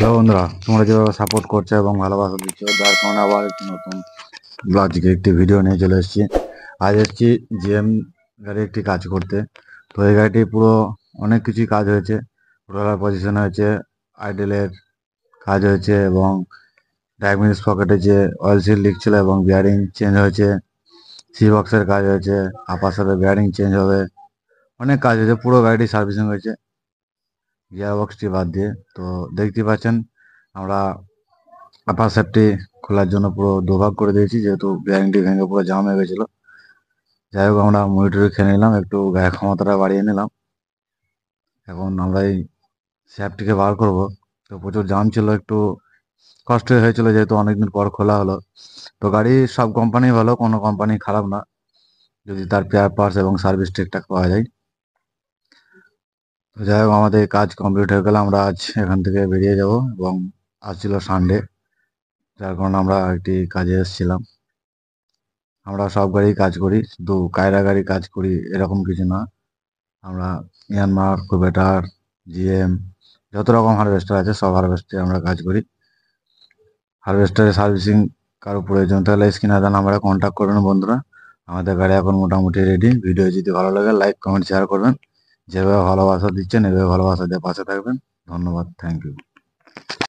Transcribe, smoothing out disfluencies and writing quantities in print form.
Hello বন্ধুরা, তোমরা যেভাবে সাপোর্ট করছো এবং ভালোবাসা দিচ্ছ, যার কারণে আবার একটি নতুন আজকে একটি ভিডিও নিয়ে চলে এসেছি। আজ এসেছি জিএম গাড়ি একটি কাজ করতে। তো এই গাড়িটি পুরো অনেক কিছুই কাজ হয়েছে। রোলার পজিশন হয়েছে, আইডেলের কাজ হয়েছে এবং ড্রাইভিং স্পকেটে যে অয়েল সিল লিক ছিল এবং বিয়ারিং চেঞ্জ হয়েছে, সি বক্সের কাজ হয়েছে, আপাশাতে বিয়ারিং চেঞ্জ হবে, অনেক কাজ হয়েছে। পুরো গাড়িটি সার্ভিসিং হয়েছে গিয়ার বক্সটি বাদ দিয়ে। তো দেখতে পাচ্ছেন আমরা আপার সেটটি খোলার জন্য পুরো দুভাগ করে দিয়েছি, যেহেতু বিয়ারিংটি ভেঙে পুরো জাম হয়ে গেছিলো। যাই হোক, আমরা মুড়ি খেয়ে নিলাম, একটু গায়ের ক্ষমতাটা বাড়িয়ে নিলাম। এখন আমরা এই শ্যাফটিকে বার করব। তো প্রচুর জাম ছিল, একটু কষ্ট হয়েছিল যেহেতু অনেকদিন পর খোলা হলো। তো গাড়ি সব কোম্পানি ভালো, কোনো কোম্পানি খারাপ না, যদি তার পেয়ার পার্টস এবং সার্ভিস ঠিকঠাক পাওয়া যায়। তো যাই হোক, আমাদের কাজ কমপ্লিট হয়ে গেলে আমরা আজ এখান থেকে বেরিয়ে যাব এবং আজ ছিল সানডে, যার কারণে আমরা একটি কাজে এসেছিলাম। আমরা সব গাড়ি কাজ করি, শুধু কায়রা গাড়ি কাজ করি এরকম কিছু না। আমরা ইয়ানমার, কুবেটার, জিএম, যত রকম হারভেস্টার আছে সব হারভেস্টারে আমরা কাজ করি। হারভেস্টারের সার্ভিসিং কারো প্রয়োজন তাহলে স্ক্রিনে নাম্বারে কন্ট্যাক্ট করবেন বন্ধুরা। আমাদের গাড়ি এখন মোটামুটি রেডি। ভিডিও যদি ভালো লাগে লাইক কমেন্ট শেয়ার করবেন। যেভাবে ভালোবাসা দিচ্ছেন এভাবে ভালোবাসা দিয়ে পাশে থাকবেন। ধন্যবাদ, থ্যাংক ইউ।